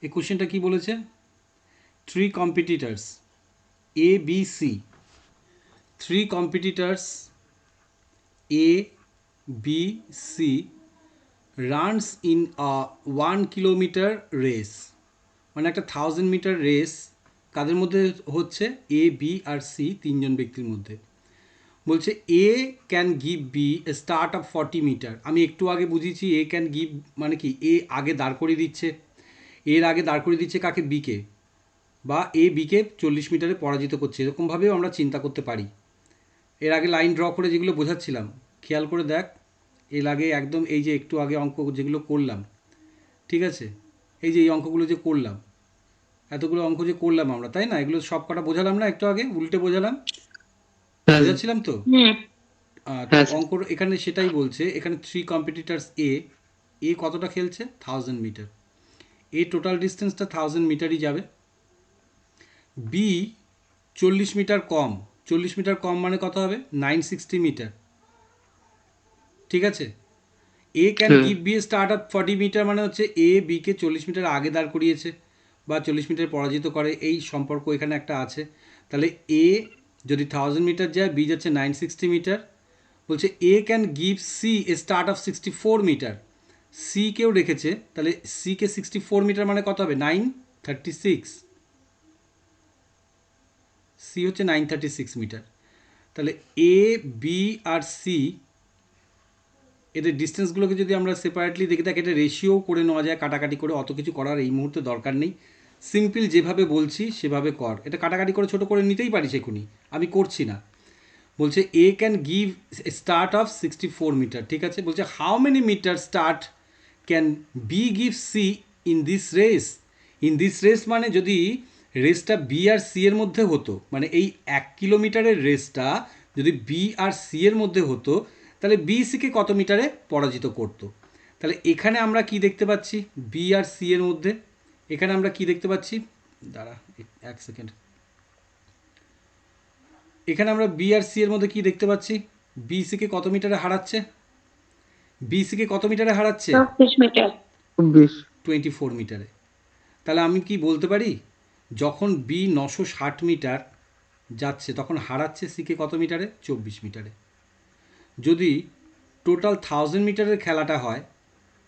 এই কোশ্চেনটা কি বলেছে? 3 competitors A, B, C. 3 competitors A, B, C runs in a 1 kilometer race. মানে একটা 1000 মিটার রেস কাদের মধ্যে হচ্ছে? এ, বি আর সি, তিনজন ব্যক্তির মধ্যে। বলছে A can give B a start of 40 metre. আমি একটু আগে বুঝিয়েছি এ ক্যান গিভ মানে কি, এ আগে দাঁড় করিয়ে দিচ্ছে, এর আগে দাঁড় করিয়ে দিচ্ছে কাকে? বিকে, বা এ বিকে 40 মিটারে পরাজিত করছে, এরকমভাবেও আমরা চিন্তা করতে পারি। এর আগে লাইন ড্র করে যেগুলো বোঝাচ্ছিলাম খেয়াল করে দেখ, এর আগে একদম এই যে একটু আগে অঙ্ক যেগুলো করলাম, ঠিক আছে, এই যে এই অঙ্কগুলো যে করলাম, এতগুলো অঙ্ক যে করলাম আমরা, তাই না? এগুলো সব কটা বোঝালাম না, একটু আগে উল্টে বোঝালাম, হ্যাঁ স্যার। বোঝাচ্ছিলাম তো। তো হ্যাঁ স্যার। অঙ্ক এখানে সেটাই বলছে, এখানে 3 কম্পিটিটার্স এ, এ কতটা খেলছে? 1000 মিটার। এ টোটাল ডিস্টেন্সটা 1000 মিটারই যাবে। বি 40 মিটার কম, 40 মিটার কম মানে কত হবে? 960 মিটার, ঠিক আছে। এ ক্যান হ্যাঁ give B a start up 40 metre মানে হচ্ছে এ বিকে 40 মিটার আগে দাঁড় করিয়েছে বা 40 মিটার পরাজিত করে, এই সম্পর্ক এখানে একটা আছে। তাহলে এ যদি 1000 মিটার যায়, বি যাচ্ছে 960 মিটার। বলছে A can give C a start of 64 metre, C কেও রেখেছে, তাহলে সি কে 64 মিটার মানে কত হবে? 936, সি হচ্ছে 936 মিটার। তাহলে এ, বি আর সি এদের ডিস্টেন্সগুলোকে যদি আমরা সেপারেটলি দেখি, থাকি এটা রেশিও করে নেওয়া যায়, কাটাকাটি করে, অত কিছু করার এই মুহূর্তে দরকার নেই। সিম্পল যেভাবে বলছি সেভাবে কর, এটা কাটাকাটি করে ছোটো করে নিতেই পারিস এখনই, আমি করছি না। বলছে A can give start of 64 metre, ঠিক আছে। বলছে how many metre start can B give C in this race. In this race মানে যদি রেসটা বি আর সি এর মধ্যে হতো, মানে এই 1 কিলোমিটারের রেসটা যদি বি আর সি এর মধ্যে হতো, তাহলে বি সিকে কত মিটারে পরাজিত করতো? তাহলে এখানে আমরা কি দেখতে পাচ্ছি? বি আর সি এর মধ্যে এখানে আমরা কি দেখতে পাচ্ছি? দাঁড়া 1 সেকেন্ড। এখানে আমরা বি আর সি এর মধ্যে কি দেখতে পাচ্ছি? বি সিকে কত মিটারে হারাচ্ছে? বি সিকে কত মিটারে হারাচ্ছে? 24। 24 মিটারে। তাহলে আমি কি বলতে পারি, যখন বি 960 মিটার যাচ্ছে তখন হারাচ্ছে সিকে কত মিটারে? 24 মিটারে। যদি টোটাল 1000 মিটারের খেলাটা হয়,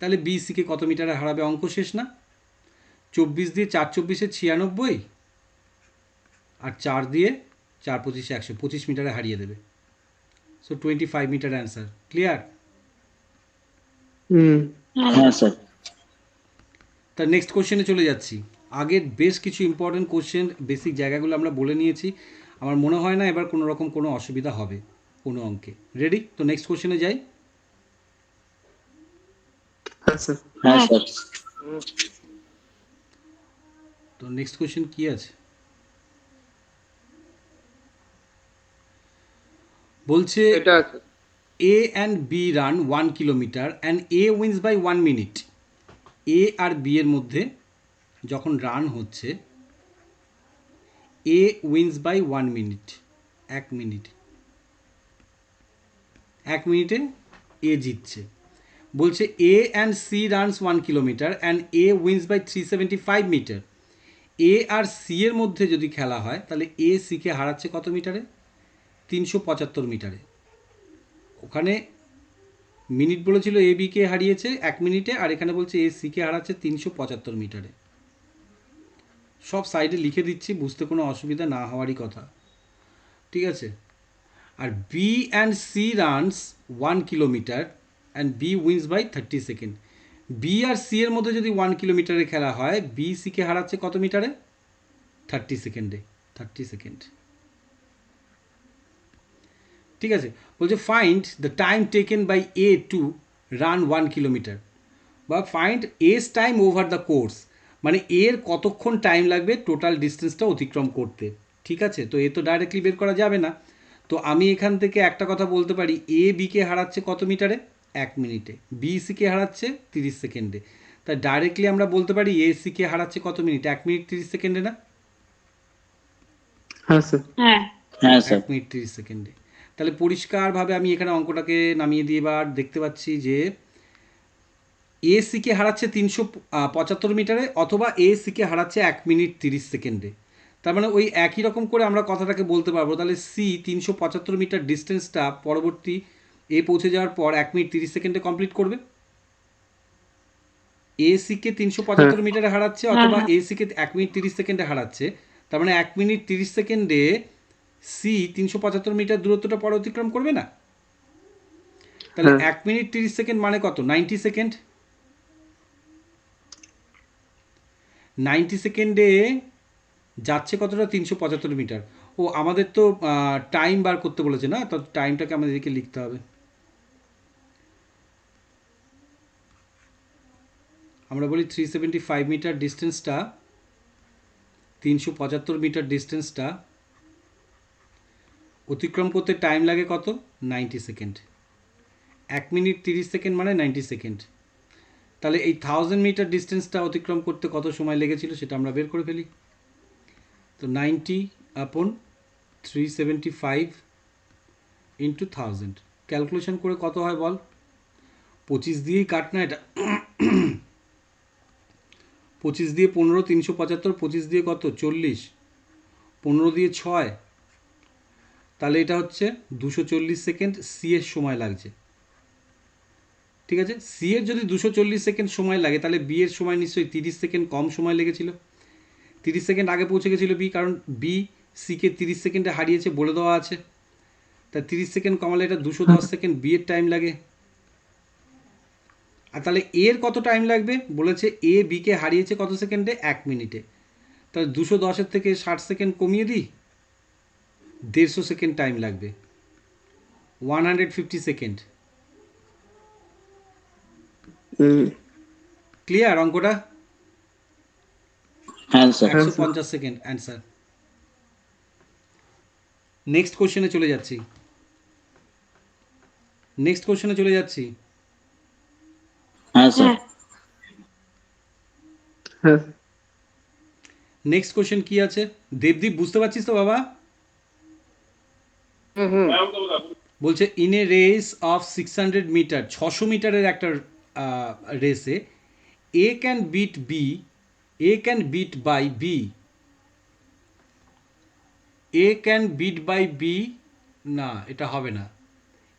তাহলে বি সিকে কত মিটারে হারাবে? অঙ্ক শেষ না? 24 দিয়ে 4 24 96, আর 4 দিয়ে 4 25 100, 25 মিটারে হারিয়ে দেবে। So 25 metre answer. ক্লিয়ার? হুম। হ্যাঁ স্যার। তার নেক্সট কোশ্চেনে চলে যাচ্ছি। আগের বেশ কিছু ইম্পর্টেন্ট কোশ্চেন, বেসিক জায়গাগুলো আমরা বলে নিয়েছি। আমার মনে হয় না এবার কোনো রকম কোনো অসুবিধা হবে কোনো অঙ্কে। রেডি? তো নেক্সট কোশ্চেনে যাই। হ্যাঁ স্যার। হ্যাঁ স্যার। তো নেক্সট কোশ্চেন কি আছে? বলছে এটা আছে। A and B run 1 kilometre and A wins by 1 minute. A আর বি এর মধ্যে যখন রান হচ্ছে, A wins by 1 minute, 1 minute, 1 মিনিটে এ জিতছে। বলছে A and C runs 1 kilometre and A wins by 375 metre. A আর সি এর মধ্যে যদি খেলা হয়, তাহলে এ সিকে হারাচ্ছে কত মিটারে? 375 মিটারে। ওখানে মিনিট বলেছিল এ বিকে হারিয়েছে 1 মিনিটে, আর এখানে বলছে এ সিকে হারাচ্ছে 375 মিটারে। সব সাইডে লিখে দিচ্ছি, বুঝতে কোনো অসুবিধা না হওয়ারই কথা, ঠিক আছে। আর B and C runs 1 kilometre and B wins by 30 second. B আর সি এর মধ্যে যদি 1 কিলোমিটারে খেলা হয়, বি সিকে হারাচ্ছে কত মিটারে? 30 সেকেন্ডে, 30 সেকেন্ড, ঠিক আছে। বলছে find the time taken by A to run 1 kilometre, বা find A's time over the course, মানে এর কতক্ষণ টাইম লাগবে টোটাল ডিস্টেন্সটা অতিক্রম করতে, ঠিক আছে। তো এ তো ডাইরেক্টলি বের করা যাবে না, তো আমি এখান থেকে একটা কথা বলতে পারি, এ বিকে হারাচ্ছে কত মিটারে? 1 মিনিটে। বি সিকে হারাচ্ছে 30 সেকেন্ডে। তাই ডাইরেক্টলি আমরা বলতে পারি এ সিকে হারাচ্ছে কত মিনিট? 1 মিনিট 30 সেকেন্ডে না? হ্যাঁ স্যার। হ্যাঁ এক স্যার। মিনিট 30 সেকেন্ডে। তাহলে পরিষ্কারভাবে আমি এখানে অঙ্কটাকে নামিয়ে দিয়ে এবার দেখতে পাচ্ছি যে এ সিকে হারাচ্ছে 375 মিটারে অথবা এ সিকে হারাচ্ছে 1 মিনিট 30 সেকেন্ডে। তার মানে ওই একই রকম করে আমরা কথাটাকে বলতে পারবো। তাহলে সি 375 মিটার ডিস্টেন্সটা পরবর্তী এ পৌঁছে যাওয়ার পর 1 মিনিট 30 সেকেন্ডে কমপ্লিট করবে। এ সিকে 375 মিটারে হারাচ্ছে অথবা এ সিকে 1 মিনিট 30 সেকেন্ডে হারাচ্ছে। তার মানে 1 মিনিট 30 সেকেন্ডে সি 375 মিটার দূরত্বটা পর অতিক্রম করবে না? তাহলে 1 মিনিট 30 সেকেন্ড মানে কত? 90 সেকেন্ড। 90 সেকেন্ডে যাচ্ছে কতটা? 375 মিটার। ও আমাদের তো টাইম বার করতে বলেছে না, তো টাইমটাকে আমাদেরকে লিখতে হবে। আমরা বলি 375 মিটার ডিস্টেন্সটা, 375 মিটার ডিস্টেন্সটা অতিক্রম করতে টাইম লাগে কত? 90 সেকেন্ড। 1 মিনিট 30 সেকেন্ড মানে 90 সেকেন্ড। তাহলে এই 1000 মিটার ডিস্টেন্সটা অতিক্রম করতে কত সময় লেগেছিল সেটা আমরা বের করে ফেলি। তো 90/375 ইন্টু 1000 ক্যালকুলেশন করে কত হয় বল? 25 দিয়েই কাট না এটা। 25 দিয়ে 15, 375, 25 দিয়ে কত? 40, 15 দিয়ে 6, তাহলে এটা হচ্ছে 240 সেকেন্ড সি এর সময় লাগছে। ঠিক আছে, সি এর যদি 240 সেকেন্ড সময় লাগে তাহলে বি এর সময় নিশ্চয়ই 30 সেকেন্ড কম সময় লেগেছিল। 30 সেকেন্ড আগে পৌঁছে গেছিলো বি, কারণ বি সিকে 30 সেকেন্ডে হারিয়েছে বলে দেওয়া আছে। তা 30 সেকেন্ড কমালে এটা 210 সেকেন্ড বি এর টাইম লাগে। আর তাহলে এর কত টাইম লাগবে? বলেছে এ বিকে হারিয়েছে কত সেকেন্ডে? 1 মিনিটে। তাহলে 210 থেকে 60 সেকেন্ড কমিয়ে দিই, 150 সেকেন্ড টাইম লাগবে, 150 সেকেন্ড। ক্লিয়ার অঙ্কটা? হ্যাঁ স্যার। 150 second answer. নেক্সট কোশ্চেনে চলে যাচ্ছি। হ্যাঁ স্যার। নেক্সট কোশ্চেন কি আছে? দেবদীপ বুঝতে পারছিস তো বাবা? বলছে in a race of 600 metre, 600 মিটারের একটা রেসে A can beat B, A can beat by B, A can beat by B, না এটা হবে না।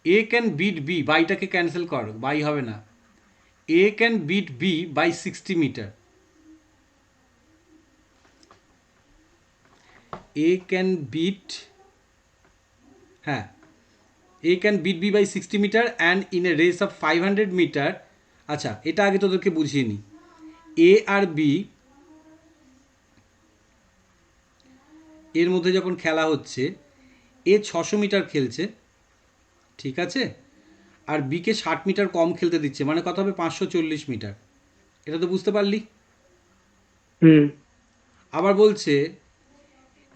এ ক্যান বিট বি, বাইটাকে ক্যান্সেল কর, বাই হবে না। A can beat B by 60 metre. A can beat, হ্যাঁ, A can beat B by 60 metre and in a race of 500 metre. আচ্ছা, এটা আগে তোদেরকে বুঝিয়ে নিই। এ আর বি এর মধ্যে যখন খেলা হচ্ছে, এ 600 মিটার খেলছে, ঠিক আছে, আর বিকে 60 মিটার কম খেলতে দিচ্ছে, মানে কত হবে? 540 মিটার। এটা তো বুঝতে পারলি? আবার বলছে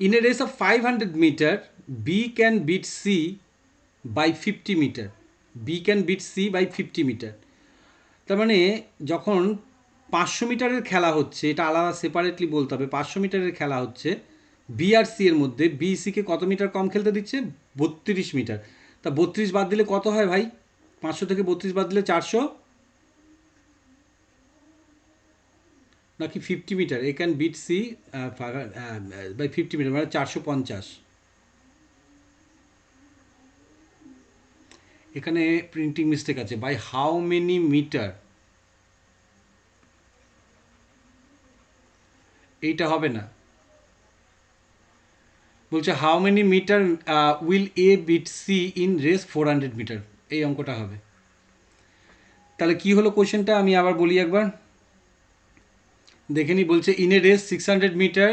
in a race of 500 metre B can beat C by 50 metre, B can beat C by 50 metre. তার মানে যখন 500 মিটারের খেলা হচ্ছে, এটা আলাদা সেপারেটলি বলতে হবে, 500 মিটারের খেলা হচ্ছে, বি আর সি এর মধ্যে বি সিকে কত মিটার কম খেলতে দিচ্ছে? 32 মিটার। তা 32 বাদ দিলে কত হয় ভাই? 500 থেকে 32 বাদ দিলে 400, নাকি 50 metre? A can beat C by 50 metre মানে 450। এখানে প্রিন্টিং মিস্টেক আছে। বাই হাউ মেনি মিটার, এইটা হবে না। বলছে how many metre will A beat C in race 400 metre, এই অঙ্কটা হবে। তাহলে কি হলো কোশ্চেনটা আমি আবার বলি একবার, দেখে নি। বলছে in a race 600 metre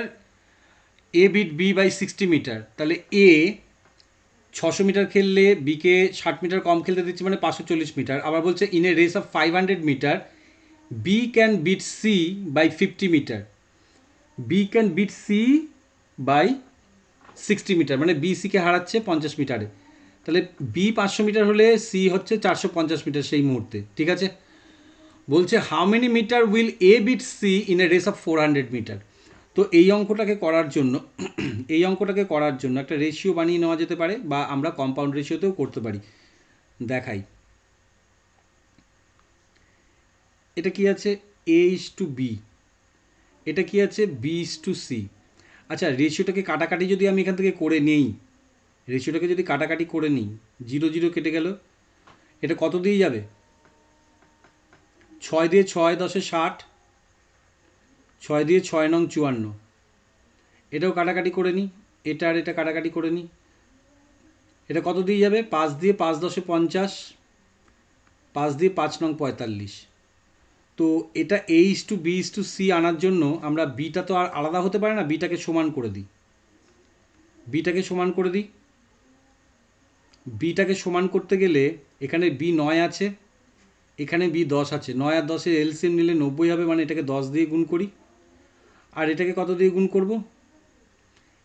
A beat B by 60 metre. তাহলে এ 600 মিটার খেললে বিকে 60 মিটার কম খেলতে দিচ্ছে, মানে 540 মিটার। আবার বলছে in a race of 500 metre B can beat C by 50 metre, B can beat C by 60 metre, মানে বি সিকে হারাচ্ছে 50 মিটারে। তাহলে বি 500 মিটার হলে সি হচ্ছে 450 মিটার সেই মুহূর্তে, ঠিক আছে। বলছে how many metre will A beat C in a race of 400 metre. তো এই অঙ্কটাকে করার জন্য একটা রেশিও বানিয়ে নেওয়া যেতে পারে, বা আমরা কম্পাউন্ড রেশিওতেও করতে পারি। দেখাই, এটা কি আছে A:B, এটা কি আছে B:C। আচ্ছা রেশিওটাকে কাটাকাটি যদি আমি এখান থেকে করে নেই, রেশিওটাকে যদি কাটাকাটি করে নিই, 0 0 কেটে গেল, এটা কত দিয়ে যাবে? 6 দিয়ে 6 10 60, 6 দিয়ে 6 নং 54, এটাও কাটাকাটি করে নিই, এটা আর এটা কাটাকাটি করে নিই, এটা কত দিয়ে যাবে? 5 দিয়ে 5 10 50, 5 দিয়ে 5 নং 45। তো এটা A:B:C আনার জন্য আমরা বিটা তো আর আলাদা হতে পারে না, বিটাকে সমান করে দিই, বিটাকে সমান করে দিই। বিটাকে সমান করতে গেলে এখানে বি 9 আছে, এখানে বি 10 আছে, 9 আর 10 এলসিএম নিলে 90 হবে, মানে এটাকে 10 দিয়ে গুণ করি। আর এটাকে কত দিয়ে গুণ করব?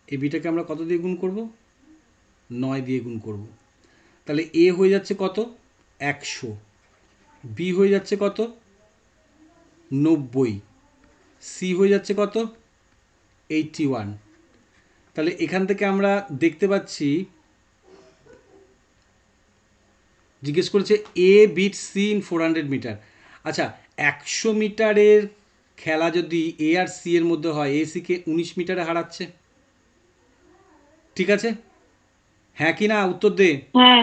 এই বিটাকে আমরা কত দিয়ে গুণ করব? 9 দিয়ে গুণ করব। তাহলে এ হয়ে যাচ্ছে কত? 100, বি হয়ে যাচ্ছে কত? 90, সি হয়ে যাচ্ছে কত? 81। তাহলে এখান থেকে আমরা দেখতে পাচ্ছি জিজ্ঞেস করেছে A beat C in 400 metre. আচ্ছা 100 মিটারের খেলা যদি এ আর সি এর মধ্যে হয়, এ সিকে 19 মিটারে হারাচ্ছে, ঠিক আছে? হ্যাঁ কি না উত্তর দে।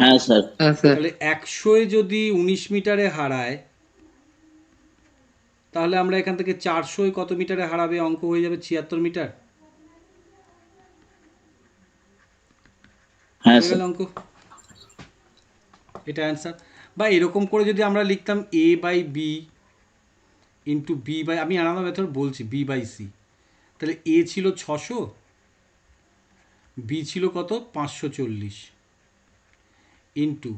হ্যাঁ স্যার। হ্যাঁ স্যার। তাহলে 100-এ যদি 19 মিটারে হারায়, তাহলে আমরা এখান থেকে 400-এ কত মিটারে হারাবে? অঙ্ক হয়ে যাবে 76 মিটার। হ্যাঁ হয়ে স্যার। গেল অঙ্ক, এটা অ্যান্সার। বা এরকম করে যদি আমরা লিখতাম A by B into B by, আমি আলাদা মেথড বলছি, বি বাই সি, তাহলে এ ছিল 600, বি ছিল কত? 540, ইন্টু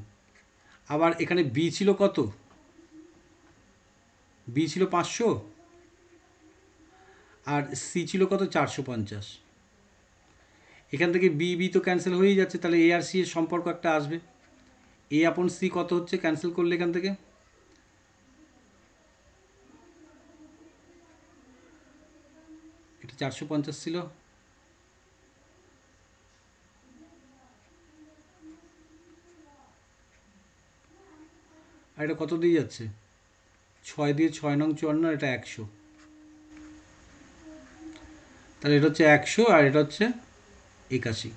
আবার এখানে বি ছিল কত? বি ছিল 500 আর সি ছিল কত? 450। এখান থেকে বি বি তো ক্যান্সেল হয়েই যাচ্ছে, তাহলে এ আর সি এর সম্পর্ক একটা আসবে, এ আপন সি কত হচ্ছে ক্যান্সেল করলে এখান থেকে? এটা 450 ছিল, আর এটা কত দিয়ে যাচ্ছে? 6 দিয়ে 6 নং 54, এটা 100, তাহলে এটা হচ্ছে 100 আর এটা হচ্ছে 81।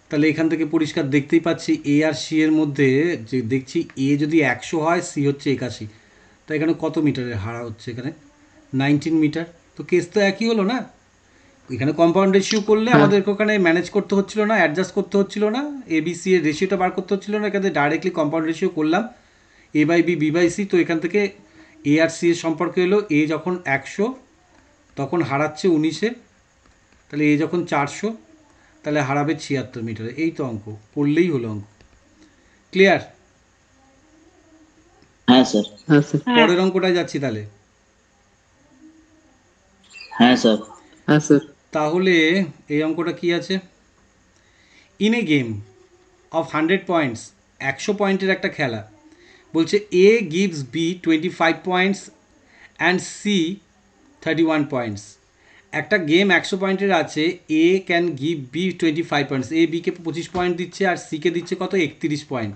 তাহলে এখান থেকে পরিষ্কার দেখতেই পাচ্ছি এ আর সি এর মধ্যে যে দেখছি এ যদি 100 হয়, সি হচ্ছে 81, তো এখানে কত মিটারের হারা হচ্ছে? এখানে 19 মিটার। তো কেস তো একই হলো না, এখানে কম্পাউন্ড রেশিও করলে আমাদেরকে ওখানে ম্যানেজ করতে হচ্ছিল না, অ্যাডজাস্ট করতে হচ্ছিল না, এবিসি এর রেশিওটা বার করতে হচ্ছিল না, এখানে ডাইরেক্টলি কম্পাউন্ড রেশিও করলাম, A by B, B by C. তো এখান থেকে এ আর সি এর সম্পর্কে এলো, এ যখন 100 তখন হারাচ্ছে 19-এ, তাহলে এ যখন 400 তাহলে হারাবে 76 মিটারে। এই তো অঙ্ক, পড়লেই হলো অঙ্ক। ক্লিয়ার? হ্যাঁ স্যার। হ্যাঁ স্যার। পরের অঙ্কটায় যাচ্ছি তাহলে। হ্যাঁ স্যার। হ্যাঁ স্যার। তাহলে এই অঙ্কটা কি আছে? In a game of 100 points, 100 পয়েন্টের একটা খেলা, বলছে A gives B 25 points and C 31 points. একটা গেম 100 পয়েন্টের আছে, A can give B 25 points, A বিকে 25 পয়েন্ট দিচ্ছে আর সিকে দিচ্ছে কত? 31 পয়েন্ট।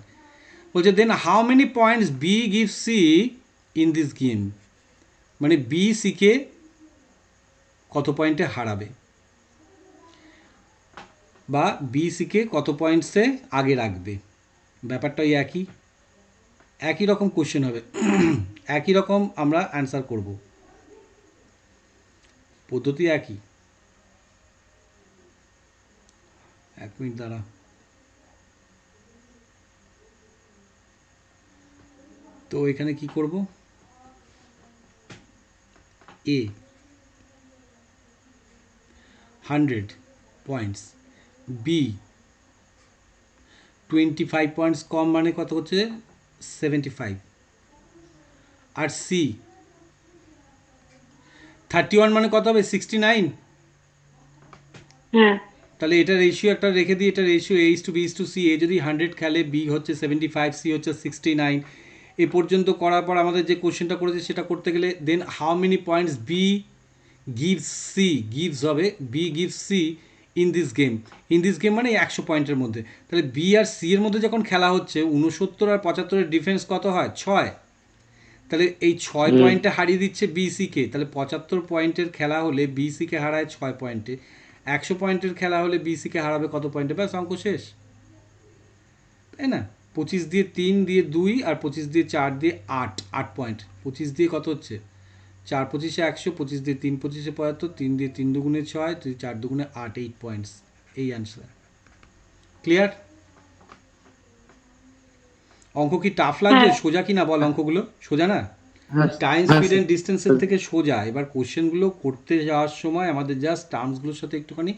বলছে then how many points B give C in this game, মানে বি সিকে কত পয়েন্টে হারাবে, বা বি সিকে কত পয়েন্টসে আগে রাখবে। ব্যাপারটা ওই একই, একই রকম কোশ্চেন হবে, একই রকম আমরা অ্যান্সার করব, পদ্ধতি একই। 1 মিনিট দাঁড়া। তো এখানে কি করব? এ 100 পয়েন্টস, বি 25 পয়েন্টস কম, মানে কত হচ্ছে? 75, আর সি 31 মানে কত হবে? 69। হ্যাঁ তাহলে এটা রেশিও একটা রেখে দিই, এটা রেশিও A:B:C, এ যদি 100 খেলে, বি হচ্ছে 75, সি হচ্ছে 69। এ পর্যন্ত করার পর আমাদের যে কোশ্চেনটা করেছে সেটা করতে গেলে then how many points B gives C, gives হবে B gives C in this game, in this game মানে 100 পয়েন্টের মধ্যে। তাহলে বি আর সি এর মধ্যে যখন খেলা হচ্ছে, 69 আর 75-এর ডিফারেন্স কত হয়? 6। তাহলে এই 6 পয়েন্টে হারিয়ে দিচ্ছে বিসিকে। তাহলে 75 পয়েন্টের খেলা হলে বিসিকে হারায় 6 পয়েন্টে, 100 পয়েন্টের খেলা হলে বিসিকে হারাবে কত পয়েন্টে? ব্যাস অঙ্ক শেষ, তাই না? 25 দিয়ে 3 দিয়ে 2 আর 25 দিয়ে 4 দিয়ে 8 পয়েন্ট। 25 দিয়ে কত হচ্ছে? 4 25-এ 100, 25 দিয়ে 3 25-এ 75, 3 দিয়ে 3 দুগুণে 6, 4 দুগুণে 8, 8 পয়েন্টস। এই অ্যান্সার। ক্লিয়ার? অঙ্ক কি টাফ লাগছে? সোজা কি না বল? অঙ্কগুলো সোজা না? টাইম, স্পিড অ্যান্ড ডিস্টেন্সের থেকে সোজা। এবার কোশ্চেনগুলো করতে যাওয়ার সময় আমাদের জাস্ট টার্মসগুলোর সাথে একটুখানি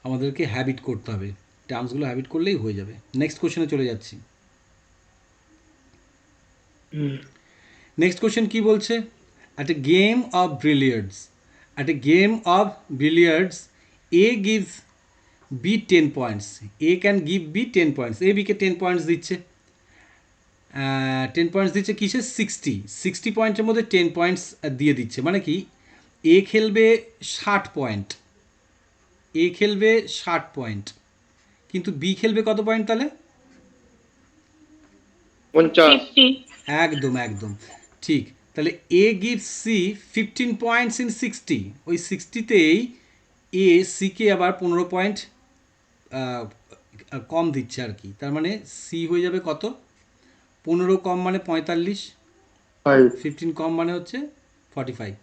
আমাদেরকে হ্যাবিট করতে হবে। টার্মসগুলো হ্যাবিট করলেই হয়ে যাবে। নেক্সট কোশ্চেনে চলে যাচ্ছি। নেক্সট কোশ্চেন কি বলছে? At a game of billiards, at a game of billiards A gives B 10 points. A can give B 10 points. A বিকে 10 পয়েন্টস দিচ্ছে। 10 পয়েন্টস দিচ্ছে কিসে? 60 পয়েন্টের মধ্যে 10 পয়েন্টস দিয়ে দিচ্ছে। মানে কি? এ খেলবে 60 পয়েন্ট, এ খেলবে 60 পয়েন্ট, কিন্তু বি খেলবে কত পয়েন্ট তাহলে? 50। একদম একদম ঠিক। তাহলে A give C 15 points in 60। ওই 60তেই এ সিকে আবার 15 পয়েন্ট কম দিচ্ছে আর কি। তার মানে সি হয়ে যাবে কত? 15 কম মানে 45, 15 কম মানে হচ্ছে 45।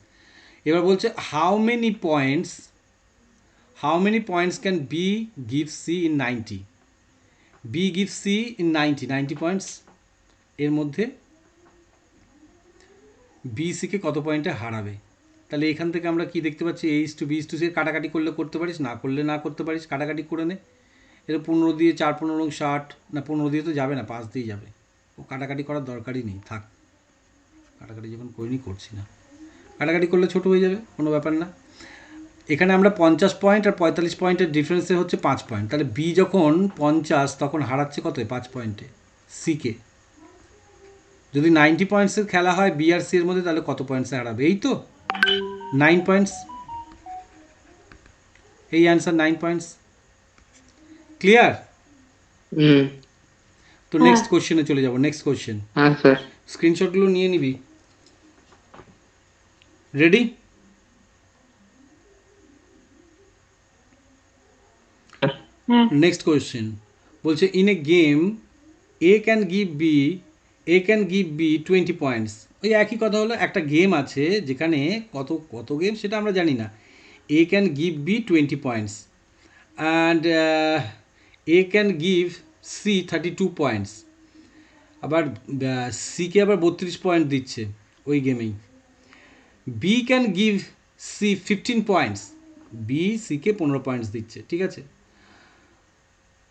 এবার বলছে how many points can B give C in 90? B give C in 90 points. এর মধ্যে বি সিকে কত পয়েন্টে হারাবে? তাহলে এখান থেকে আমরা কি দেখতে পাচ্ছি? H to B to C কাটাকাটি করলে করতে পারিস, না করলে না করতে পারিস, কাটাকাটি করে নে। এটা 15 দিয়ে 4 15 60, না 15 দিয়ে তো যাবে না, 5 দিয়ে যাবে। ও কাটাকাটি করার দরকারই নেই, থাক। কাটাকাটি যখন করিনি করছি না, কাটাকাটি করলে ছোটো হয়ে যাবে, কোনো ব্যাপার না। এখানে আমরা 50 পয়েন্ট আর 45 পয়েন্টের ডিফারেন্সে হচ্ছে 5 পয়েন্ট। তাহলে বি যখন 50 তখন হারাচ্ছে কত? 5 পয়েন্টে সিকে। যদি 90 পয়েন্টসের খেলা হয় বি আর সি এর মধ্যে, তাহলে কত পয়েন্টসে হারাবে? এই তো 9 পয়েন্টস। এই অ্যান্সার 9 পয়েন্টস। ক্লিয়ার? তো নেক্সট কোশ্চেনে চলে যাব। নেক্সট কোশ্চেন, হ্যাঁ স্যার। স্ক্রিনশটগুলো নিয়ে নিবি। রেডি? নেক্সট কোয়েশ্চেন বলছে in a game a can give B 20 points. ওই একই কথা হলো, একটা গেম আছে যেখানে কত কত গেম সেটা আমরা জানি না। A can give B 20 points and A can give C 32 points. আবার সিকে আবার 32 পয়েন্ট দিচ্ছে ওই গেমেই। B can give C 15 points, B সিকে 15 পয়েন্টস দিচ্ছে। ঠিক আছে,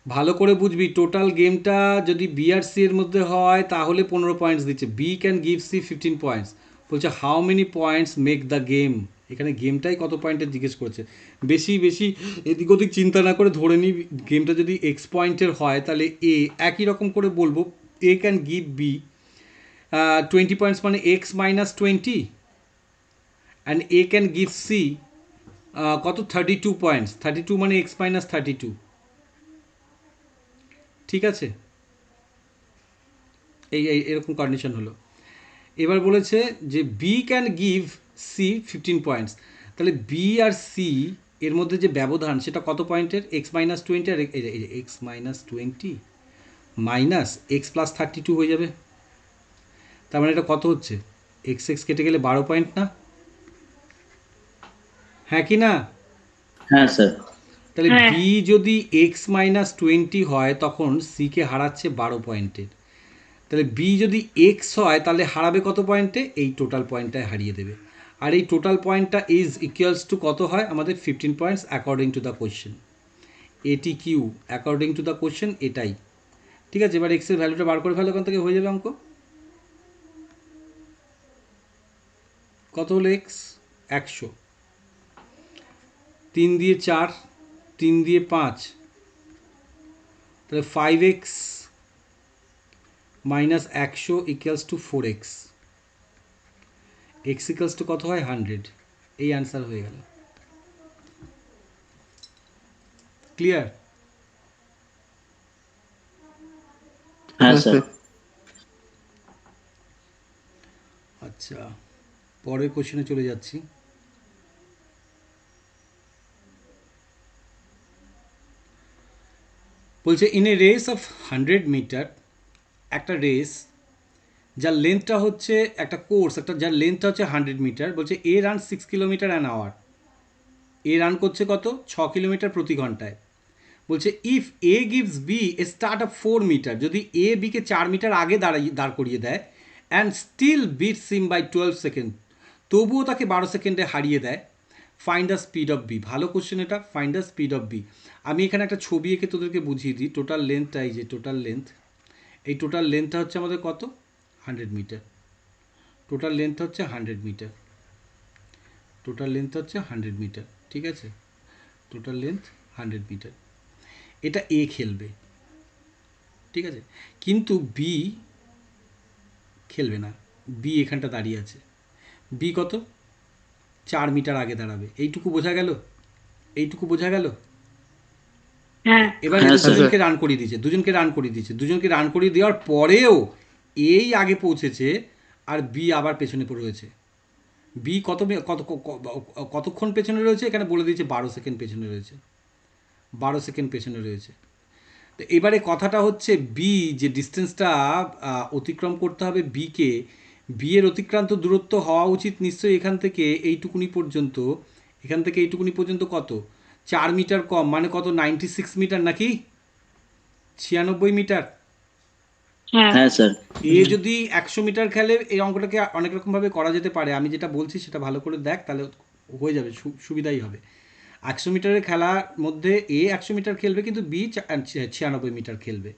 ভালো করে বুঝবি। টোটাল গেমটা যদি বি আর সি এর মধ্যে হয় তাহলে 15 পয়েন্টস দিচ্ছে। B can give C 15 points. বলছে how many points make the game. এখানে গেমটাই কত পয়েন্টের জিজ্ঞেস করছে। বেশি বেশি এদিক ওদিক চিন্তা না করে ধরে নিই গেমটা যদি এক্স পয়েন্টের হয় তাহলে এ একই রকম করে বলবো A can give B 20 points মানে X minus 20, and A can give C কত? 32 পয়েন্টস। 32 মানে এক্স মাইনাস 32। ঠিক আছে, এরকম কন্ডিশন হলো। এবার বলেছে যে B can give C 15 points. তাহলে বি আর সি এর মধ্যে যে ব্যবধান সেটা কত পয়েন্টের? এক্স মাইনাস 20 আর x minus 20 minus x plus 32 হয়ে যাবে। তার মানে এটা কত হচ্ছে? এক্স এক্স কেটে গেলে 12 পয়েন্ট না? হ্যাঁ কি না? হ্যাঁ স্যার। তাহলে বি যদি এক্স মাইনাস 20 হয় তখন সিকে হারাচ্ছে 12 পয়েন্টের। তাহলে বি যদি এক্স হয় তাহলে হারাবে কত পয়েন্টে? এই টোটাল পয়েন্টটায় হারিয়ে দেবে। আর এই টোটাল পয়েন্টটা ইজ ইকুয়ালস টু কত হয় আমাদের? 15 points according to the question. এটি Q according to the question এটাই। ঠিক আছে, এবার এক্সের ভ্যালুটা বার করে ফেলো, ওখান থেকে হয়ে যাবে অঙ্ক। কত হলো এক্স? 100। 3 দিয়ে 4, 3 দিয়ে 5, তাহলে 5x minus 100 equals to 4x। X equals to কত হয়? 100। এই অ্যান্সার হয়ে গেল। ক্লিয়ার? হ্যাঁ স্যার। আচ্ছা, পরের কোশ্চেনে চলে যাচ্ছি। বলছে in a race of 100 metre, একটা রেস যার লেন্থটা হচ্ছে, একটা কোর্স একটা যার লেন্থটা হচ্ছে 100 মিটার, বলছে A run 6 kilometre an hour. A run করছে কত? 6 কিলোমিটার প্রতি ঘন্টায়। বলছে if A gives B a start of 4 metre, যদি এ বিকে 4 মিটার আগে দাঁড় করিয়ে দেয়, and still beat him by 12 second, তবুও তাকে 12 সেকেন্ডে হারিয়ে দেয়, find the speed of B. ভালো কোশ্চেন এটা, find the speed of B. আমি এখানে একটা ছবি এঁকে তোদেরকে বুঝিয়ে দিই। টোটাল লেন্থটা, এই যে টোটাল লেন্থ, এই টোটাল লেন্থটা হচ্ছে আমাদের কত? 100 মিটার। টোটাল লেন্থ হচ্ছে 100 মিটার। টোটাল লেন্থ হচ্ছে 100 মিটার, ঠিক আছে? Total length 100 metre. এটা এ খেলবে, ঠিক আছে? কিন্তু বি খেলবে না। বি এখানটা দাঁড়িয়ে আছে। বি কত? 4 মিটার আগে দাঁড়াবে। এইটুকু বোঝা গেল? এইটুকু বোঝা গেল? হ্যাঁ এবার হ্যাঁ, এদের স্যার। দুজনকে রান করিয়ে দিয়েছে, দুজনকে রান করিয়ে দিয়েছে। দুজনকে রান করিয়ে দেওয়ার পরেও এই আগে পৌঁছেছে আর বি আবার পেছনে পড়ে রয়েছে। বি কতক্ষণ পেছনে রয়েছে এখানে বলে দিয়েছে, 12 সেকেন্ড পেছনে রয়েছে। 12 সেকেন্ড পেছনে রয়েছে। তো এবারে কথাটা হচ্ছে বি যে ডিস্টেন্সটা অতিক্রম করতে হবে বিকে, বি এর অতিক্রান্ত দূরত্ব হওয়া উচিত নিশ্চয়ই এখান থেকে এইটুকুনি পর্যন্ত, এখান থেকে এইটুকুনি পর্যন্ত কত? 4 মিটার কম, মানে কত? 96 মিটার নাকি 96 মিটার। হ্যাঁ হ্যাঁ স্যার। এ যদি 100 মিটার খেলে, এই অঙ্কটাকে অনেক রকমভাবে করা যেতে পারে। আমি যেটা বলছি সেটা ভালো করে দেখ, তাহলে হয়ে যাবে, সুবিধাই হবে। 100 মিটারের খেলার মধ্যে এ 100 মিটার খেলবে, কিন্তু বি 96 মিটার খেলবে।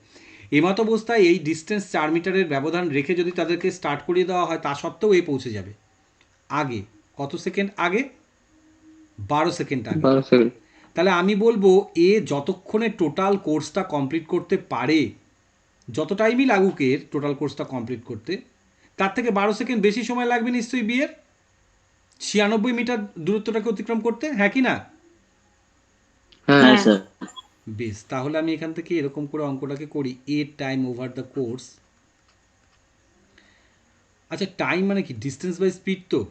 এমত অবস্থায় এই ডিস্টেন্স 4 মিটারের ব্যবধান রেখে যদি তাদেরকে স্টার্ট করিয়ে দেওয়া হয়, তা সত্ত্বেও এ পৌঁছে যাবে আগে। কত সেকেন্ড আগে? 12 সেকেন্ড আগে। 12 সেকেন্ড। তাহলে আমি বলবো এ যতক্ষণে টোটাল কোর্সটা কমপ্লিট করতে পারে, যত টাইমই লাগুক এর টোটাল কোর্সটা কমপ্লিট করতে, তার থেকে 12 সেকেন্ড বেশি সময় লাগবে নিশ্চয়ই বিয়ের 96 মিটার দূরত্বটাকে অতিক্রম করতে, হ্যাঁ কি না? হ্যাঁ হ্যাঁ স্যার। বেশ, তাহলে আমি এখান থেকে এরকম করে অঙ্কটাকে করি, এ টাইম ওভার দ্য কোর্স। আচ্ছা, টাইম মানে কি? ডিস্টেন্স বাই স্পিড তো।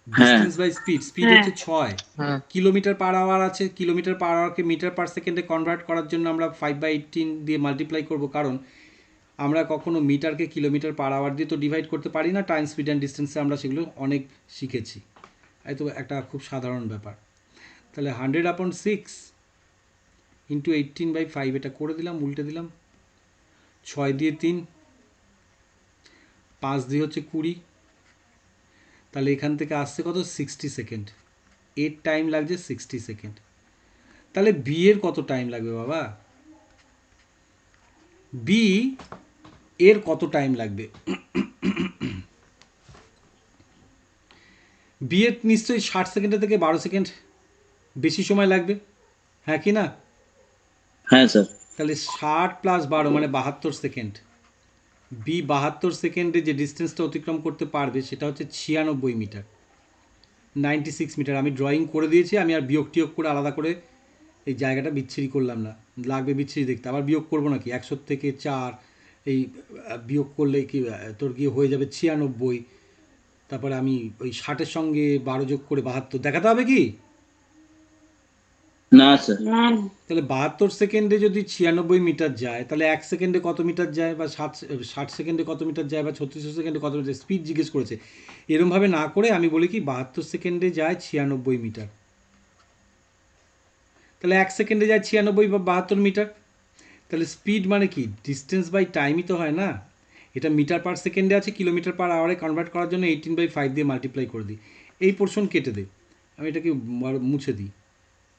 হ্যাঁ ডিস্টেন্স বাই স্পিড, স্পিড হ্যাঁ হচ্ছে 6 হ্যাঁ কিলোমিটার পার আওয়ার আছে। কিলোমিটার পার আওয়ারকে মিটার পার সেকেন্ডে কনভার্ট করার জন্য আমরা 5/18 দিয়ে মাল্টিপ্লাই করব, কারণ আমরা কখনো মিটারকে কিলোমিটার পার আওয়ার দিয়ে তো ডিভাইড করতে পারি না। টাইম, স্পিড অ্যান্ড ডিস্টেন্সে আমরা সেগুলো অনেক শিখেছি, এই তো একটা খুব সাধারণ ব্যাপার। তাহলে 100/6 ইন্টু 18/5, এটা করে দিলাম, উল্টে দিলাম। 6 দিয়ে 3, 5 দিয়ে হচ্ছে 20। তাহলে এখান থেকে আসছে কত? 60 সেকেন্ড। এর টাইম লাগছে 60 সেকেন্ড। তাহলে বি এর কত টাইম লাগবে বাবা? বি এর কত টাইম লাগবে? বি এর নিশ্চয়ই 60 সেকেন্ডের থেকে 12 সেকেন্ড বেশি সময় লাগবে, হ্যাঁ কি না? হ্যাঁ স্যার। তাহলে 60 প্লাস 12 মানে 72 সেকেন্ড। বি 72 সেকেন্ডে যে ডিস্টেন্সটা অতিক্রম করতে পারবে সেটা হচ্ছে 96 মিটার, 96 মিটার। আমি ড্রয়িং করে দিয়েছি, আমি আর বিয়োগ টিয়োগ করে আলাদা করে এই জায়গাটা বিচ্ছিরি করলাম না। লাগবে বিচ্ছিরি দেখতে, আবার বিয়োগ করবো নাকি? 100 থেকে 4 এই বিয়োগ করলে কি তোর গিয়ে হয়ে যাবে 96। তারপরে আমি ওই 60-এর সঙ্গে 12 যোগ করে 72 দেখাতে হবে কি? না স্যার। না তাহলে 72 সেকেন্ডে যদি 96 মিটার যায়, তাহলে 1 সেকেন্ডে কত মিটার যায়, বা 60 সেকেন্ডে কত মিটার যায়, বা 36 সেকেন্ডে কত মিটার? স্পিড জিজ্ঞেস করেছে। এরমভাবে না করে আমি বলি কি 72 সেকেন্ডে যায় 96 মিটার। তাহলে 1 সেকেন্ডে যায় 96 বা 72 মিটার। তাহলে স্পিড মানে কি? ডিস্টেন্স বাই টাইমই তো হয় না। এটা মিটার পার সেকেন্ডে আছে, কিলোমিটার পার আওয়ারে কনভার্ট করার জন্য 18/5 দিয়ে মাল্টিপ্লাই করে দিই। এই পোর্শন কেটে দে, আমি এটাকে মুছে দিই।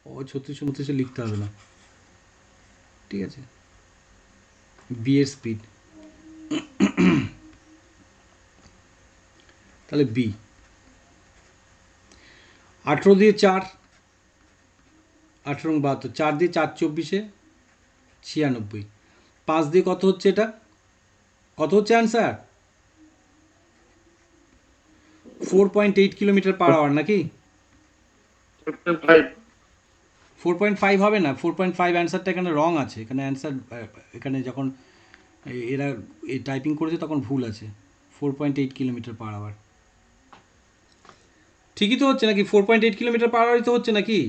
ও 36 লিখতে হবে না, ঠিক আছে? বি এর স্পিড, তাহলে বি 18 দিয়ে 4, 18 72, 4 দিয়ে 4 24, 96। 5 দিয়ে কত হচ্ছে? এটা কত হচ্ছে অ্যান্সার? 4.8 কিলোমিটার পার আওয়ার নাকি? 4.5 হবে না, 4.5 অ্যান্সারটা এখানে রং আছে। এখানে অ্যান্সার, এখানে যখন এরা এই টাইপিং করেছে তখন ভুল আছে, 4.8 কিলোমিটার পার আওয়ার। ঠিকই তো হচ্ছে নাকি? 4.8 কিলোমিটার পার আওয়ারই তো হচ্ছে নাকি?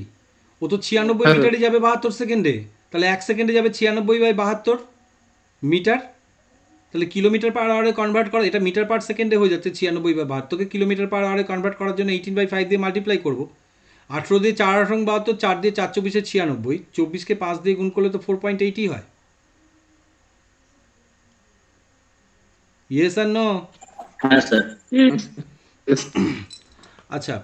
ও তো 96 হ্যাঁ। মিটারই যাবে 72 সেকেন্ডে, তাহলে 1 সেকেন্ডে যাবে 96/72 মিটার। তাহলে কিলোমিটার পার আওয়ারে কনভার্ট করা, এটা মিটার পার সেকেন্ডে হয়ে যাচ্ছে 96/72কে কিলোমিটার পার আওয়ারে কনভার্ট করার জন্য 18/5 দিয়ে মাল্টিপ্লাই করবো। 18 দিয়ে 4 8 72, 4 দিয়ে 4 24 96, 24কে 5 দিয়ে গুণ করলে তো 4.8ই হয়। ইয়েস আর নো? হ্যাঁ স্যার। হুম আচ্ছা